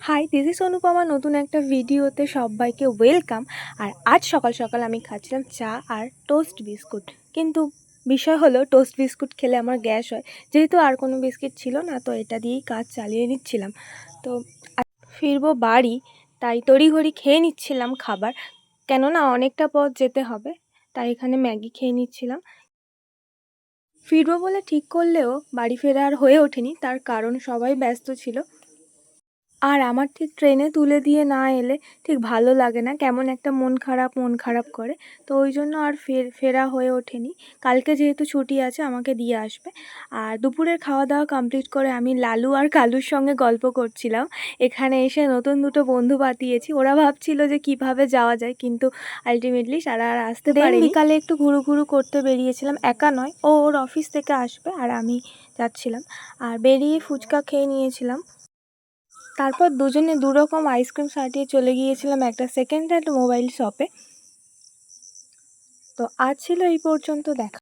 High, this is Anupama. নতুন একটা ভিডিওতে সবাইকে ওয়েলকাম। আর আজ সকাল সকাল আমি খাচ্ছিলাম চা আর টোস্ট বিস্কুট। কিন্তু বিষয় হলো, টোস্ট বিস্কুট খেলে আমার গ্যাস হয়। যেহেতু আর কোনো বিস্কিট ছিল না, তো এটা দিয়েই কাজ চালিয়ে নিচ্ছিলাম। তো ফিরবো বাড়ি, তাই তড়িঘড়ি খেয়ে নিচ্ছিলাম খাবার, কেননা অনেকটা পথ যেতে হবে। তাই এখানে ম্যাগি খেয়ে নিচ্ছিলাম। ফিরবো বলে ঠিক করলেও বাড়ি ফেরা আর হয়ে ওঠেনি, তার কারণ সবাই ব্যস্ত ছিল। আর আমার ঠিক ট্রেনে তুলে দিয়ে না এলে ঠিক ভালো লাগে না, কেমন একটা মন খারাপ করে। তো ওই জন্য আর ফেরা হয়ে ওঠেনি। কালকে যেহেতু ছুটি আছে, আমাকে দিয়ে আসবে। আর দুপুরের খাওয়া দাওয়া কমপ্লিট করে আমি লালু আর কালুর সঙ্গে গল্প করছিলাম। এখানে এসে নতুন দুটো বন্ধু পাঠিয়েছি। ওরা ভাবছিল যে কিভাবে যাওয়া যায়, কিন্তু আলটিমেটলি তারা আর আসতে পারেনি। বিকালে একটু ঘুরু করতে বেরিয়েছিলাম, একা নয়, ওর অফিস থেকে আসবে আর আমি যাচ্ছিলাম। আর বেরিয়ে ফুচকা খেয়ে নিয়েছিলাম। তারপর দুজনে দুরকম আইসক্রিম সাটিয়ে চলে গিয়েছিলাম একটা সেকেন্ড হ্যান্ড মোবাইল শপে। তো আজ ছিল এই পর্যন্ত। দেখা।